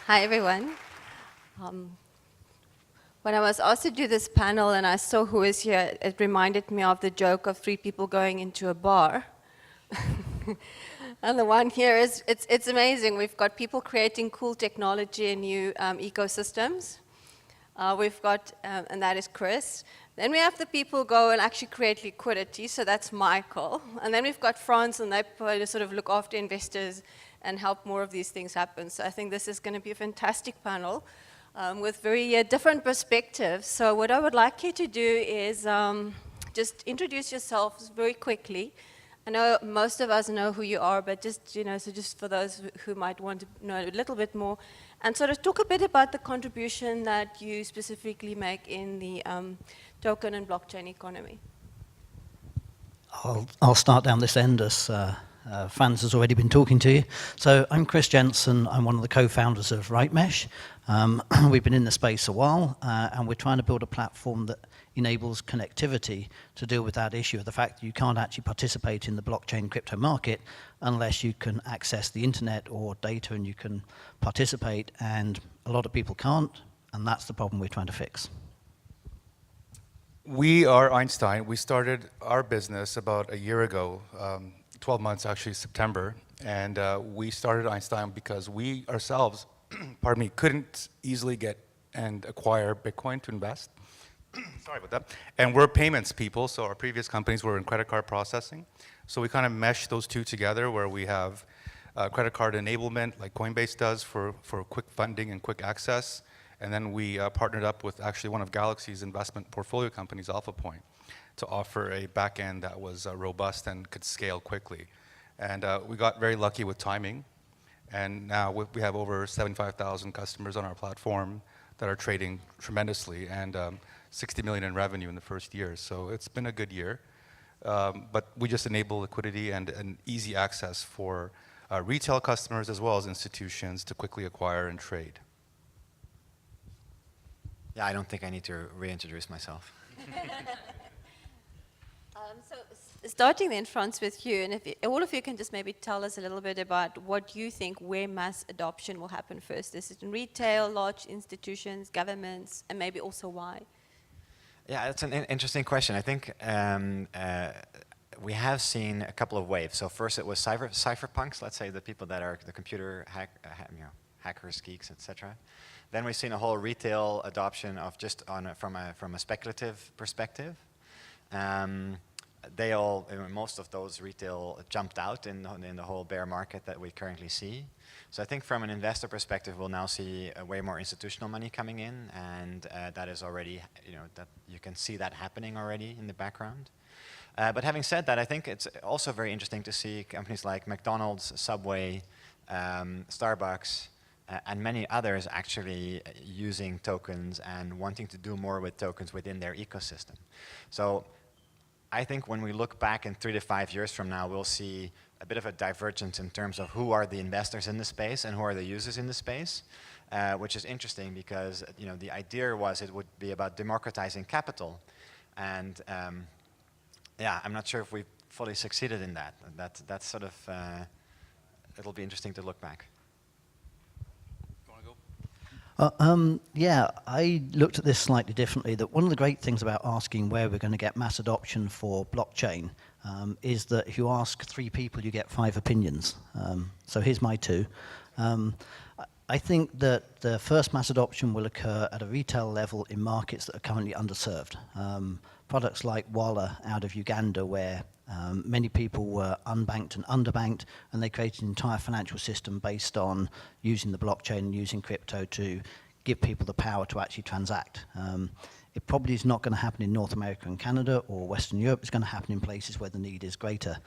Hi, everyone. When I was asked to do this panel and I saw who is here, it reminded me of the joke of three people going into a bar. And the one here is, it's amazing. We've got people creating cool technology and new ecosystems. We've got, and that is Chris. Then we have the people who go and actually create liquidity, so that's Michael. And then we've got Frans, and they sort of look after investors and help more of these things happen. So I think this is going to be a fantastic panel with very different perspectives. So what I would like you to do is just introduce yourselves very quickly. I know most of us know who you are, but just, so just for those who might want to know a little bit more, and sort of talk a bit about the contribution that you specifically make in the token and blockchain economy. I'll start down this end as Frans has already been talking to you. So I'm Chris Jensen. I'm one of the co-founders of RightMesh. We've been in the space a while, and we're trying to build a platform that enables connectivity to deal with that issue of the fact that you can't actually participate in the blockchain crypto market unless you can access the internet or data and you can participate, and a lot of people can't, and that's the problem we're trying to fix. We are Einstein. We started our business about a year ago, 12 months actually, September, and we started Einstein because we ourselves, pardon me, couldn't easily get and acquire Bitcoin to invest. Sorry about that. And we're payments people, so our previous companies were in credit card processing. So we kind of mesh those two together where we have credit card enablement like Coinbase does for quick funding and quick access. And then we partnered up with actually one of Galaxy's investment portfolio companies, Alpha Point, to offer a back end that was robust and could scale quickly. And we got very lucky with timing. And now we have over 75,000 customers on our platform that are trading tremendously, and 60 million in revenue in the first year. So it's been a good year. But we just enable liquidity and easy access for retail customers as well as institutions to quickly acquire and trade. Yeah, I don't think I need to reintroduce myself. So starting then, Frans, with you, and if all of you can just maybe tell us a little bit about what you think where mass adoption will happen first. Is it in retail, large institutions, governments, and maybe also why? Yeah, it's an interesting question. I think we have seen a couple of waves. So first it was cypherpunks, let's say the people that are the computer hackers, geeks, etc. Then we've seen a whole retail adoption of just from a speculative perspective. Most of those retail jumped out in the whole bear market that we currently see. So I think from an investor perspective, we'll now see way more institutional money coming in, and that is already, that you can see that happening already in the background. But having said that, I think it's also very interesting to see companies like McDonald's, Subway, Starbucks, and many others actually using tokens and wanting to do more with tokens within their ecosystem. So I think when we look back in 3 to 5 years from now, we'll see a bit of a divergence in terms of who are the investors in the space and who are the users in the space, which is interesting because the idea was it would be about democratizing capital, and yeah, I'm not sure if we've fully succeeded in that. That's sort of it'll be interesting to look back. Yeah, I looked at this slightly differently. That one of the great things about asking where we're going to get mass adoption for blockchain is that if you ask 3 people, you get 5 opinions. So here's my 2. I think that the first mass adoption will occur at a retail level in markets that are currently underserved. Products like Walla out of Uganda, where many people were unbanked and underbanked, and they created an entire financial system based on using the blockchain and using crypto to give people the power to actually transact. It probably is not going to happen in North America and Canada or Western Europe. It's going to happen in places where the need is greater.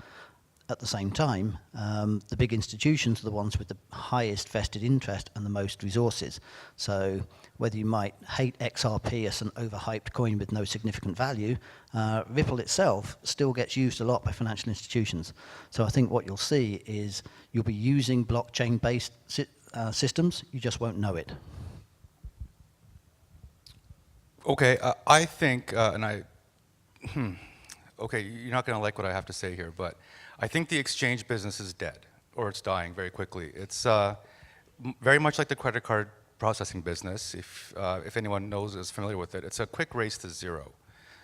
At the same time, the big institutions are the ones with the highest vested interest and the most resources. So whether you might hate XRP as an overhyped coin with no significant value, Ripple itself still gets used a lot by financial institutions. So I think what you'll see is you'll be using blockchain-based systems, you just won't know it. Okay, I think, okay, you're not going to like what I have to say here, but I think the exchange business is dead, or it's dying very quickly. It's very much like the credit card processing business, if anyone knows is familiar with it, it's a quick race to zero.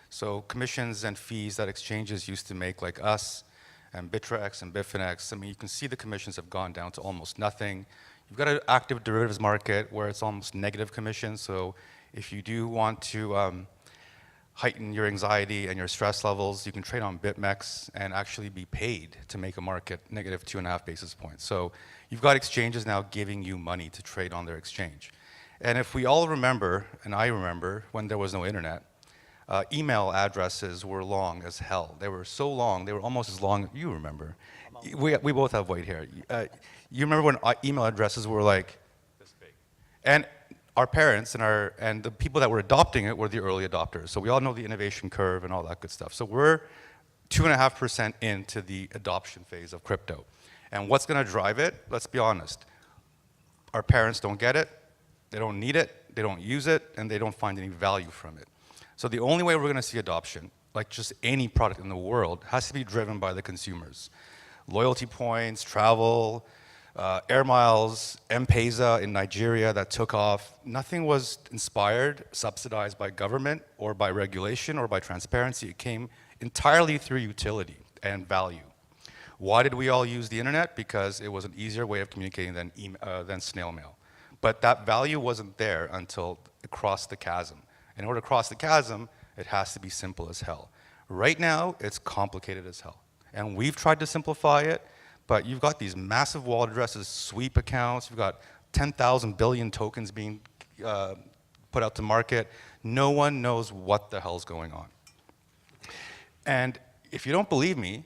So commissions and fees that exchanges used to make, like us and Bittrex and Bitfinex, I mean, you can see the commissions have gone down to almost nothing. You've got an active derivatives market where it's almost negative commission. So if you do want to heighten your anxiety and your stress levels, you can trade on BitMEX and actually be paid to make a market negative 2.5 basis points. So you've got exchanges now giving you money to trade on their exchange. And if we all remember, and I remember, when there was no internet, email addresses were long as hell. They were so long, they were almost as long, you remember. We both have white hair. You remember when email addresses were like this big? And our parents and the people that were adopting it were the early adopters. So we all know the innovation curve and all that good stuff. So we're 2.5% into the adoption phase of crypto. And what's going to drive it? Let's be honest. Our parents don't get it, they don't need it, they don't use it, and they don't find any value from it. So the only way we're going to see adoption, like just any product in the world, has to be driven by the consumers. Loyalty points, travel, air miles, M-Pesa in Nigeria that took off. Nothing was inspired, subsidized by government or by regulation or by transparency. It came entirely through utility and value. Why did we all use the internet? Because it was an easier way of communicating than snail mail. But that value wasn't there until it crossed the chasm. In order to cross the chasm, it has to be simple as hell. Right now, it's complicated as hell. And we've tried to simplify it, but you've got these massive wallet addresses, sweep accounts, you've got 10,000 billion tokens being put out to market. No one knows what the hell's going on. And if you don't believe me,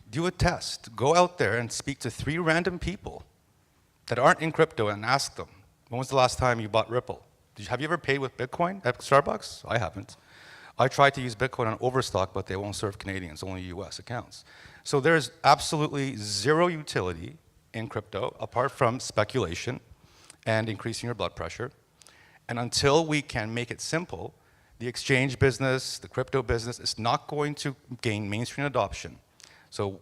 do a test. Go out there and speak to 3 random people that aren't in crypto and ask them, when was the last time you bought Ripple? Have you ever paid with Bitcoin at Starbucks? I haven't. I tried to use Bitcoin on Overstock, but they won't serve Canadians, only US accounts. So there's absolutely zero utility in crypto apart from speculation and increasing your blood pressure. And until we can make it simple, the exchange business, the crypto business is not going to gain mainstream adoption. So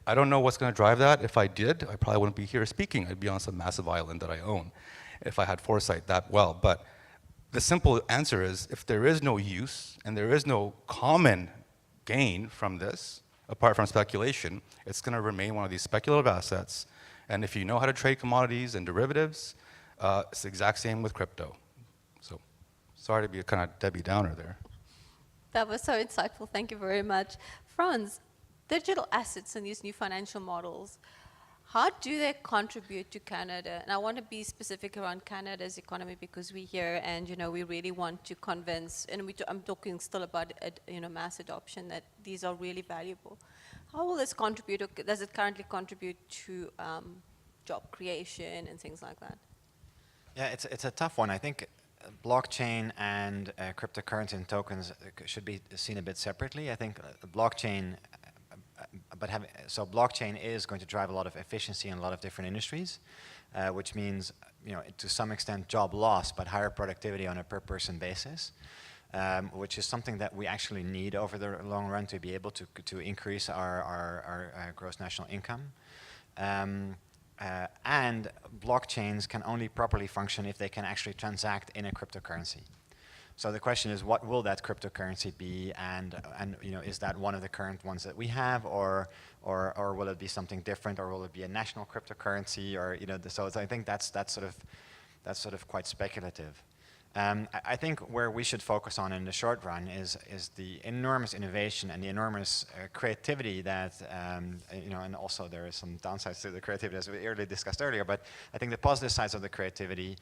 I don't know what's going to drive that. If I did, I probably wouldn't be here speaking. I'd be on some massive island that I own if I had foresight that well. But the simple answer is, if there is no use and there is no common gain from this, apart from speculation, it's going to remain one of these speculative assets. And if you know how to trade commodities and derivatives, it's the exact same with crypto. So sorry to be a kind of Debbie Downer there. That was so insightful. Thank you very much. Frans, digital assets and these new financial models, how do they contribute to Canada? And I want to be specific around Canada's economy because we're here and we really want to convince, and I'm talking still about mass adoption, that these are really valuable. How will this contribute, or does it currently contribute to job creation and things like that? Yeah, it's a tough one. I think blockchain and cryptocurrency and tokens should be seen a bit separately. I think blockchain so blockchain is going to drive a lot of efficiency in a lot of different industries, which means, to some extent job loss, but higher productivity on a per person basis, which is something that we actually need over the long run to be able to increase our gross national income. And blockchains can only properly function if they can actually transact in a cryptocurrency. So the question is, what will that cryptocurrency be, and is that one of the current ones that we have, or will it be something different, or will it be a national cryptocurrency, or so I think that's sort of quite speculative. I think where we should focus on in the short run is the enormous innovation and the enormous creativity that and also there is some downsides to the creativity as we discussed earlier. But I think the positive sides of the creativity,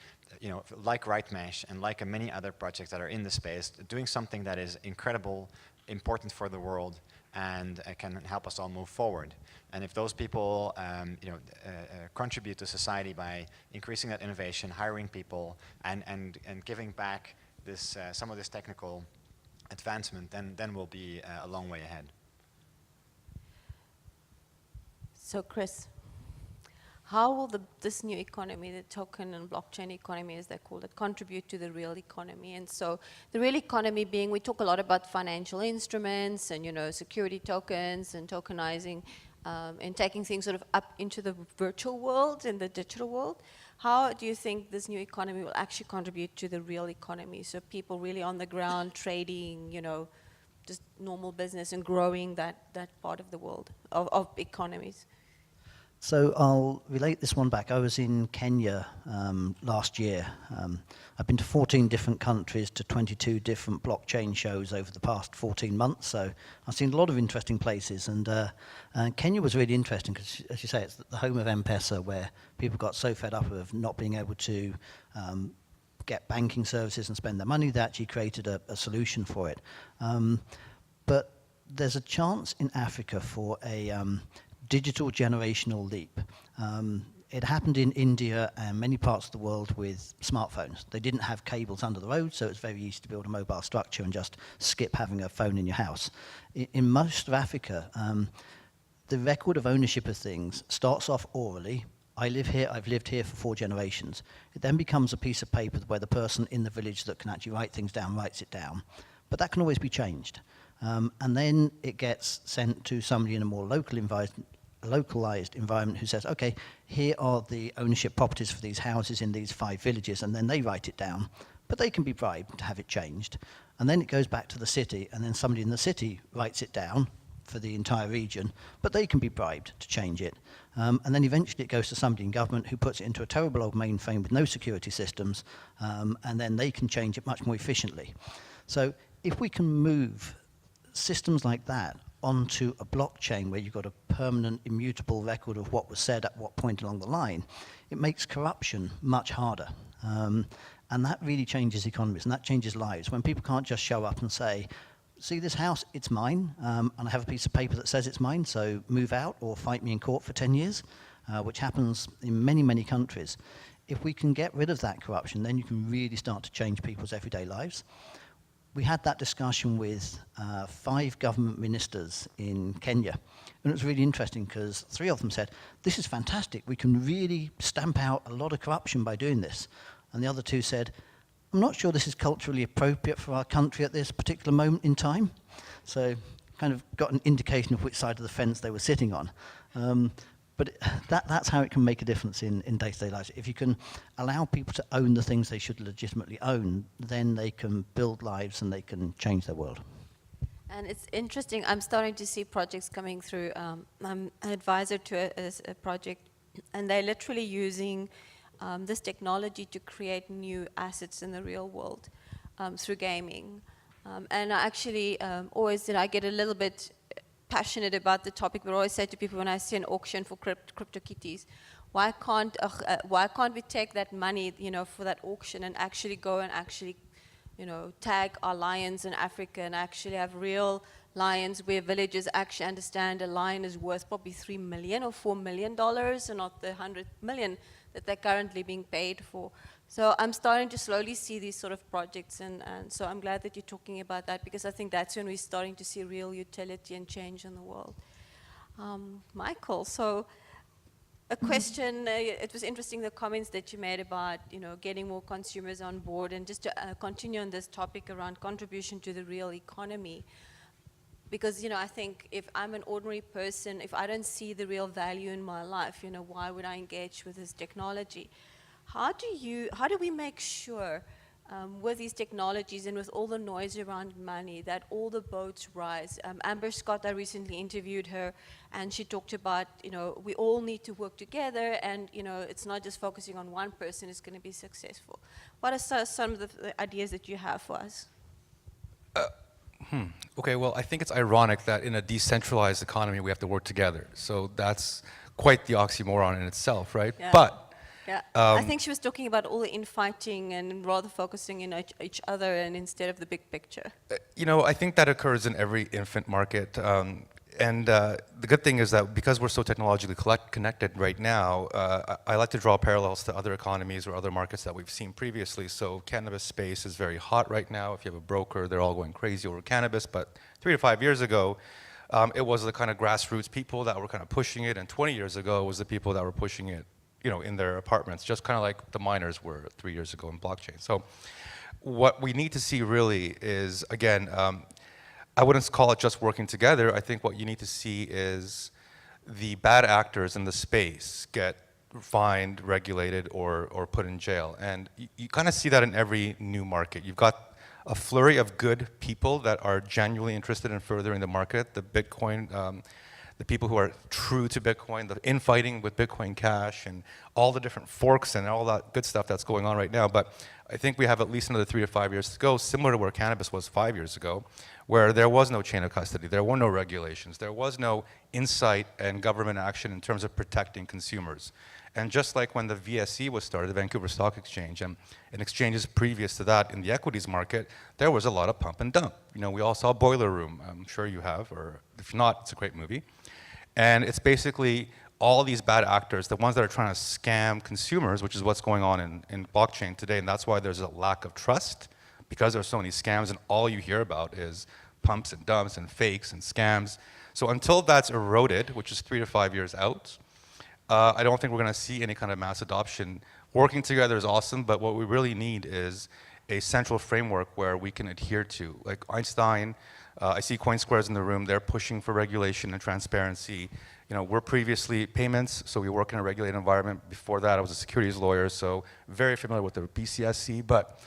like RightMesh and like many other projects that are in the space, doing something that is incredible, important for the world, and can help us all move forward. And if those people contribute to society by increasing that innovation, hiring people, and giving back this some of this technical advancement, then we'll be a long way ahead. So Chris, how will this new economy, the token and blockchain economy as they call it, contribute to the real economy? And so the real economy being, we talk a lot about financial instruments and security tokens and tokenizing and taking things sort of up into the virtual world and the digital world. how do you think this new economy will actually contribute to the real economy? So people really on the ground trading, just normal business and growing that part of the world, of economies. So I'll relate this one back. I was in Kenya last year. I've been to 14 different countries, to 22 different blockchain shows over the past 14 months. So I've seen a lot of interesting places. And Kenya was really interesting because, as you say, it's the home of M-Pesa, where people got so fed up of not being able to get banking services and spend their money, they actually created a solution for it. But there's a chance in Africa for a digital generational leap. It happened in India and many parts of the world with smartphones. They didn't have cables under the road, so it's very easy to build a mobile structure and just skip having a phone in your house. In most of Africa, the record of ownership of things starts off orally. I live here, I've lived here for 4 generations. It then becomes a piece of paper where the person in the village that can actually write things down writes it down. But that can always be changed. And then it gets sent to somebody in a more localized environment who says, okay, here are the ownership properties for these houses in these 5 villages, and then they write it down. But they can be bribed to have it changed. And then it goes back to the city, and then somebody in the city writes it down for the entire region, but they can be bribed to change it. And then eventually it goes to somebody in government who puts it into a terrible old mainframe with no security systems, and then they can change it much more efficiently. So if we can move systems like that onto a blockchain where you've got a permanent, immutable record of what was said at what point along the line, it makes corruption much harder. And that really changes economies, and that changes lives. When people can't just show up and say, see this house, it's mine, and I have a piece of paper that says it's mine, so move out or fight me in court for 10 years, which happens in many, many countries. If we can get rid of that corruption, then you can really start to change people's everyday lives. We had that discussion with 5 government ministers in Kenya. And it was really interesting because 3 of them said, this is fantastic. We can really stamp out a lot of corruption by doing this. And the other 2 said, I'm not sure this is culturally appropriate for our country at this particular moment in time. So kind of got an indication of which side of the fence they were sitting on. But that's how it can make a difference in day-to-day lives. If you can allow people to own the things they should legitimately own, then they can build lives and they can change their world. And it's interesting, I'm starting to see projects coming through. I'm an advisor to a project, and they're literally using this technology to create new assets in the real world through gaming. And I actually I get a little bit passionate about the topic, but I always say to people when I see an auction for CryptoKitties, why can't we take that money, for that auction and actually go and actually, tag our lions in Africa and actually have real lions where villagers actually understand a lion is worth probably $3 million or $4 million and not the 100 million that they're currently being paid for. So I'm starting to slowly see these sort of projects, and so I'm glad that you're talking about that, because I think that's when we're starting to see real utility and change in the world. Michael, so a question, it was interesting the comments that you made about, getting more consumers on board, and just to continue on this topic around contribution to the real economy. Because, I think if I'm an ordinary person, if I don't see the real value in my life, why would I engage with this technology? How do we make sure with these technologies and with all the noise around money that all the boats rise? Amber Scott, I recently interviewed her, and she talked about, we all need to work together, and, it's not just focusing on one person is going to be successful. What are some of the ideas that you have for us? Okay, well, I think it's ironic that in a decentralized economy we have to work together. So that's quite the oxymoron in itself, right? Yeah. But yeah, I think she was talking about all the infighting and rather focusing in each other and instead of the big picture. I think that occurs in every infant market. And the good thing is that because we're so technologically connected right now, I like to draw parallels to other economies or other markets that we've seen previously. So cannabis space is very hot right now. If you have a broker, they're all going crazy over cannabis. But 3 to 5 years ago, it was the kind of grassroots people that were kind of pushing it. And 20 years ago, it was the people that were pushing it, in their apartments, just kind of like the miners were 3 years ago in blockchain. So what we need to see really is, again, I wouldn't call it just working together. I think what you need to see is the bad actors in the space get fined, regulated, or put in jail. And you kind of see that in every new market. You've got a flurry of good people that are genuinely interested in furthering the market, the Bitcoin, the people who are true to Bitcoin, the infighting with Bitcoin Cash, and all the different forks and all that good stuff that's going on right now. But I think we have at least another 3 to 5 years to go, similar to where cannabis was 5 years ago, where there was no chain of custody, there were no regulations, there was no insight and government action in terms of protecting consumers. And just like when the VSE was started, the Vancouver Stock Exchange, and exchanges previous to that in the equities market, there was a lot of pump and dump. You know, we all saw Boiler Room. I'm sure you have, or if not, it's a great movie. And it's basically all these bad actors, the ones that are trying to scam consumers, which is what's going on in blockchain today. And that's why there's a lack of trust, because there's so many scams, and all you hear about is pumps and dumps and fakes and scams. So until that's eroded, which is 3 to 5 years out, I don't think we're going to see any kind of mass adoption. Working together is awesome, but what we really need is a central framework where we can adhere to. Like Einstein, I see CoinSquares in the room, they're pushing for regulation and transparency. You know, we're previously payments, so we work in a regulated environment. Before that, I was a securities lawyer, so very familiar with the BCSC, but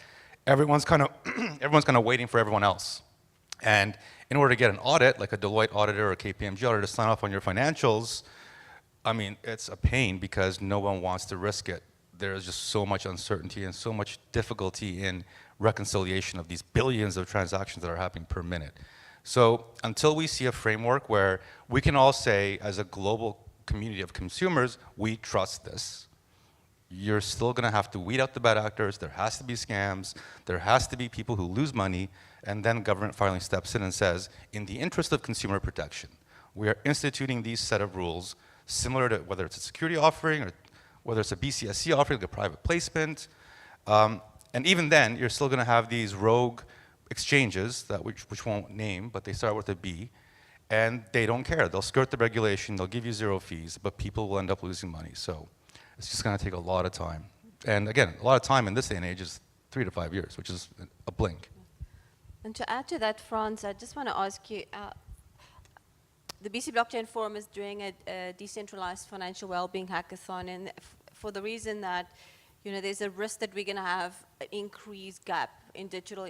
everyone's kind of waiting for everyone else. And in order to get an audit, like a Deloitte auditor or a KPMG auditor to sign off on your financials, I mean, it's a pain because no one wants to risk it. There is just so much uncertainty and so much difficulty in reconciliation of these billions of transactions that are happening per minute. So until we see a framework where we can all say, as a global community of consumers, we trust this, you're still going to have to weed out the bad actors. There has to be scams. There has to be people who lose money. And then government finally steps in and says, in the interest of consumer protection, we are instituting these set of rules similar to whether it's a security offering or whether it's a BCSC offering, like a private placement. And even then, you're still going to have these rogue exchanges, that which won't name, but they start with a B, and they don't care. They'll skirt the regulation, they'll give you 0 fees, but people will end up losing money. So it's just going to take a lot of time. And again, a lot of time in this day and age is 3 to 5 years, which is a blink. And to add to that, Frans, I just want to ask you, the BC Blockchain Forum is doing a decentralized financial well-being hackathon, and for the reason that, you know, there's a risk that we're going to have an increased gap in digital,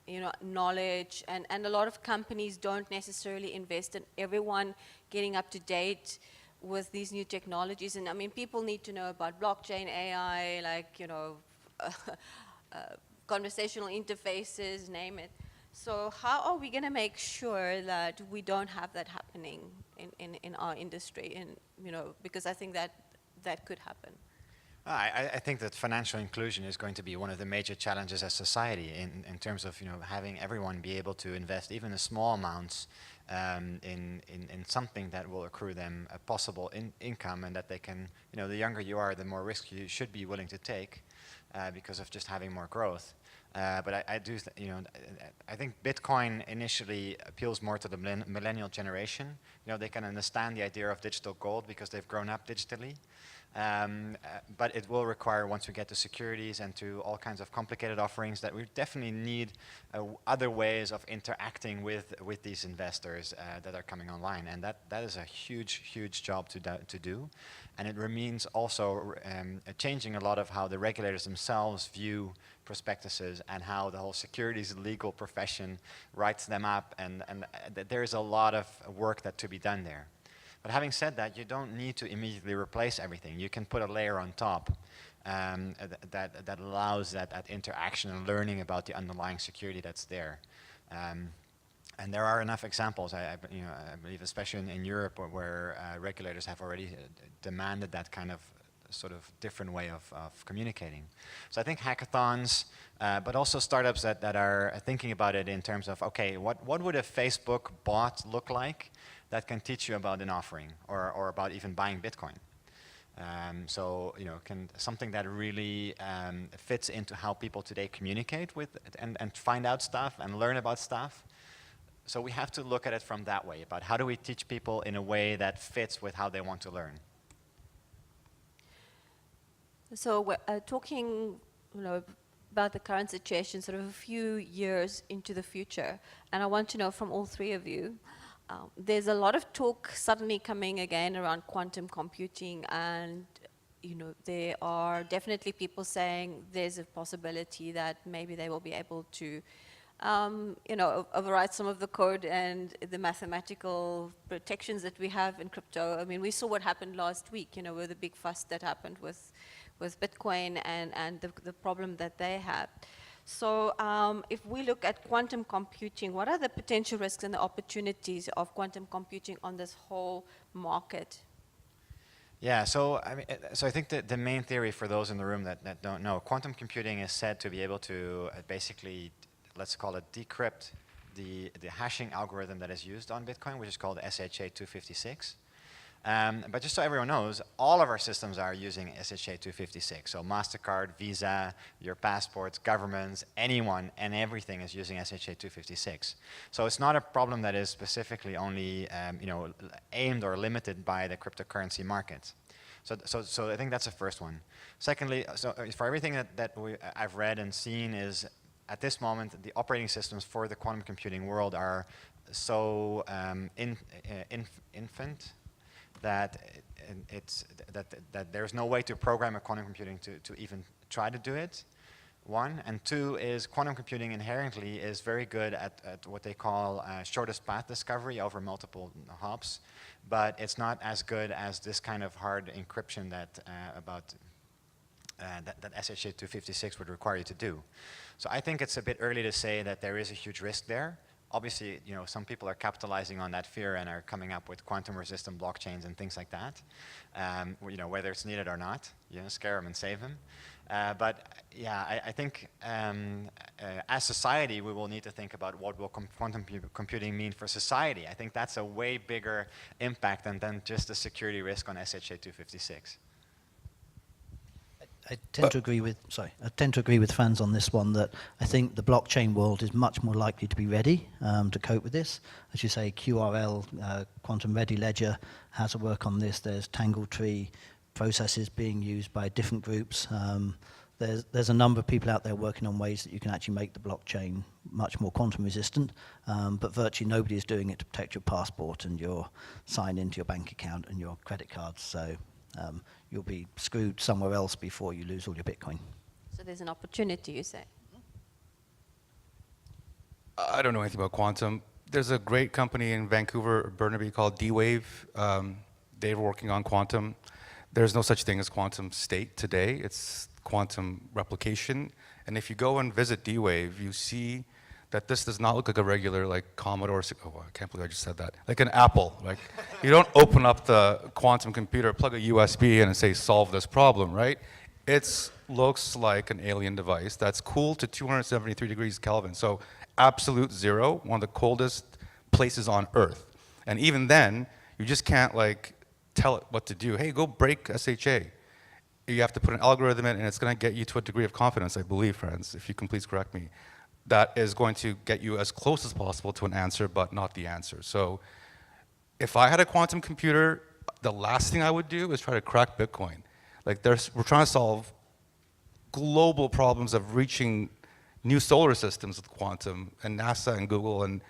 you know, knowledge, and a lot of companies don't necessarily invest in everyone getting up to date with these new technologies. And I mean, people need to know about blockchain, AI, like, you know, conversational interfaces, name it. So how are we going to make sure that we don't have that happening in our industry? And, you know, because I think that could happen. I think that financial inclusion is going to be one of the major challenges as society in terms of, you know, having everyone be able to invest even a small amounts in something that will accrue them a possible income, and that they can, you know, the younger you are, the more risk you should be willing to take because of just having more growth. But I do, you know, I think Bitcoin initially appeals more to the millennial generation. You know, they can understand the idea of digital gold because they've grown up digitally. But it will require, once we get to securities and to all kinds of complicated offerings, that we definitely need other ways of interacting with these investors that are coming online. And that is a huge job to do. And it means also changing a lot of how the regulators themselves view prospectuses and how the whole securities legal profession writes them up. And there is a lot of work that to be done there. But having said that, you don't need to immediately replace everything. You can put a layer on top that allows that interaction and learning about the underlying security that's there. And there are enough examples, I believe, especially in Europe, where regulators have already demanded that kind of sort of different way of communicating. So I think hackathons, but also startups that are thinking about it in terms of, okay, what would a Facebook bot look like that can teach you about an offering or about even buying Bitcoin? So, you know, something that really fits into how people today communicate with and find out stuff and learn about stuff. So we have to look at it from that way, about how do we teach people in a way that fits with how they want to learn. So we're talking, you know, about the current situation, sort of a few years into the future, and I want to know from all three of you, there's a lot of talk suddenly coming again around quantum computing and, there are definitely people saying there's a possibility that maybe they will be able to override some of the code and the mathematical protections that we have in crypto. I mean, we saw what happened last week, with the big fuss that happened with Bitcoin and the problem that they had. So if we look at quantum computing, what are the potential risks and the opportunities of quantum computing on this whole market? Yeah, so I think that the main theory for those in the room that don't know, quantum computing is said to be able to basically, let's call it, decrypt the hashing algorithm that is used on Bitcoin, which is called SHA-256. But just so everyone knows, all of our systems are using SHA-256. So MasterCard, Visa, your passports, governments, anyone and everything is using SHA-256. So it's not a problem that is specifically only aimed or limited by the cryptocurrency market. So I think that's the first one. Secondly, so for everything that I've read and seen is, at this moment, the operating systems for the quantum computing world are so infant that there's no way to program a quantum computing to even try to do it, one. And two is quantum computing inherently is very good at what they call shortest path discovery over multiple hops, but it's not as good as this kind of hard encryption that SHA-256 would require you to do. So I think it's a bit early to say that there is a huge risk there. Obviously, some people are capitalizing on that fear and are coming up with quantum-resistant blockchains and things like that. Whether it's needed or not, scare them and save them. But yeah, I think as society, we will need to think about what will quantum computing mean for society. I think that's a way bigger impact than just the security risk on SHA-256. I tend to agree with Frans on this one, that I think the blockchain world is much more likely to be ready to cope with this. As you say, QRL, Quantum Ready Ledger, has to work on this. There's Tangle Tree processes being used by different groups. There's a number of people out there working on ways that you can actually make the blockchain much more quantum resistant, but virtually nobody is doing it to protect your passport and your sign into your bank account and your credit cards. So you'll be screwed somewhere else before you lose all your Bitcoin. So there's an opportunity, you say? I don't know anything about quantum. There's a great company in Vancouver, Burnaby, called D-Wave. They're working on quantum. There's no such thing as quantum state today. It's quantum replication. And if you go and visit D-Wave, you see that this does not look like a regular Commodore. Oh, I can't believe I just said that. Like an Apple. You don't open up the quantum computer, plug a USB in and say, solve this problem, right? It looks like an alien device that's cooled to 273 degrees Kelvin. So absolute zero, one of the coldest places on Earth. And even then, you just can't tell it what to do. Hey, go break SHA. You have to put an algorithm in, and it's going to get you to a degree of confidence, I believe, Frans, if you can please correct me, that is going to get you as close as possible to an answer, but not the answer. So if I had a quantum computer, the last thing I would do is try to crack Bitcoin. We're trying to solve global problems of reaching new solar systems with quantum, and NASA and Google, and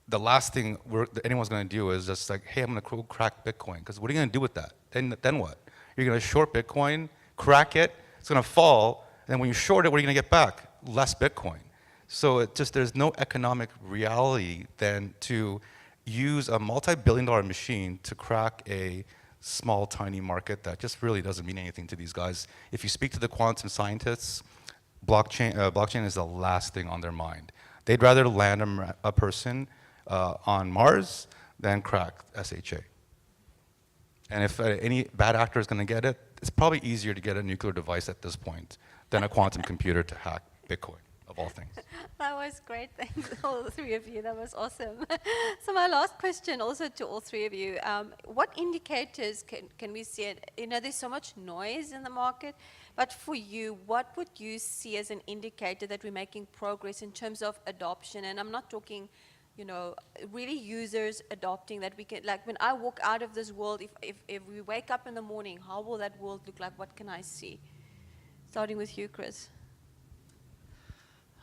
the last thing anyone's going to do is just hey, I'm going to crack Bitcoin, because what are you going to do with that? Then what? You're going to short Bitcoin, crack it, it's going to fall, and then when you short it, what are you going to get back? Less Bitcoin. So there's no economic reality then to use a multi-billion-dollar machine to crack a small, tiny market that just really doesn't mean anything to these guys. If you speak to the quantum scientists, blockchain is the last thing on their mind. They'd rather land a person on Mars than crack SHA. And if any bad actor is going to get it, it's probably easier to get a nuclear device at this point than a quantum computer to hack Bitcoin, of all things. That was great. Thanks, all three of you. That was awesome. So my last question also to all three of you. What indicators can we see? There's so much noise in the market, but for you, what would you see as an indicator that we're making progress in terms of adoption? And I'm not talking really users adopting, that we can, when I walk out of this world, if we wake up in the morning, how will that world look like? What can I see? Starting with you, Chris.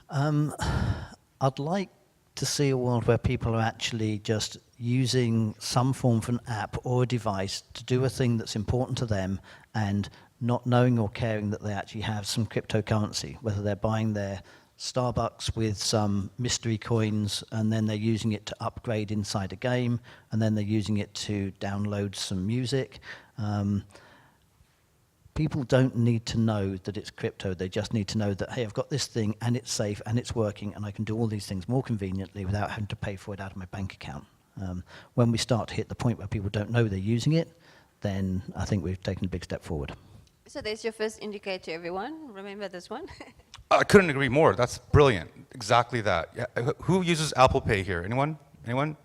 I'd like to see a world where people are actually just using some form of an app or a device to do a thing that's important to them and not knowing or caring that they actually have some cryptocurrency, whether they're buying their Starbucks with some mystery coins and then they're using it to upgrade inside a game and then they're using it to download some music. People don't need to know that it's crypto. They just need to know that, hey, I've got this thing and it's safe and it's working and I can do all these things more conveniently without having to pay for it out of my bank account. When we start to hit the point where people don't know they're using it, then I think we've taken a big step forward. So there's your first indicator, everyone. Remember this one? I couldn't agree more. That's brilliant. Exactly that. Yeah. Who uses Apple Pay here? Anyone? Anyone?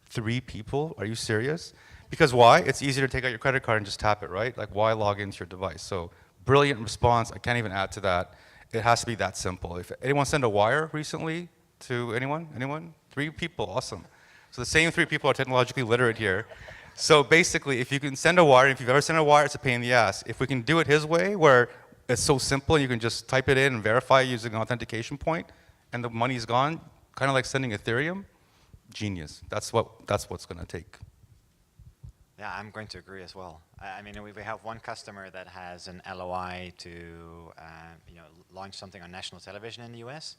3 people? Are you serious? Because why? It's easier to take out your credit card and just tap it, right? Like, why log into your device? So, brilliant response. I can't even add to that. It has to be that simple. If anyone sent a wire recently to anyone? Anyone? 3 people. Awesome. So the same 3 people are technologically literate here. So basically, if you can send a wire, if you've ever sent a wire, it's a pain in the ass. If we can do it his way, where it's so simple, you can just type it in and verify using an authentication point, and the money's gone, kind of like sending Ethereum, genius. That's what's going to take. Yeah, I'm going to agree as well. I mean, we have one customer that has an LOI to launch something on national television in the US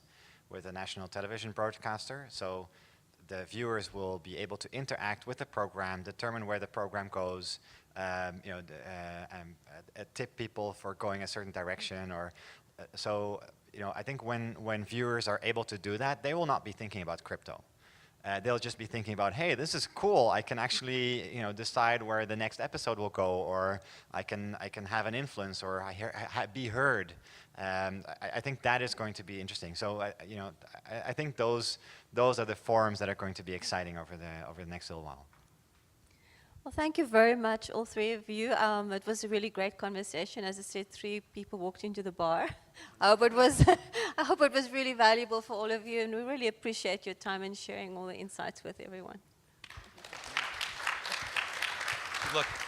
with a national television broadcaster. So the viewers will be able to interact with the program, determine where the program goes, tip people for going a certain direction, or I think when viewers are able to do that, they will not be thinking about crypto. They'll just be thinking about, hey, this is cool. I can actually, decide where the next episode will go, or I can have an influence, or be heard. I think that is going to be interesting. So, I think those are the forums that are going to be exciting over the next little while. Well, thank you very much, all 3 of you. It was a really great conversation. As I said, 3 people walked into the bar. I hope it was really valuable for all of you, and we really appreciate your time and sharing all the insights with everyone. Good luck.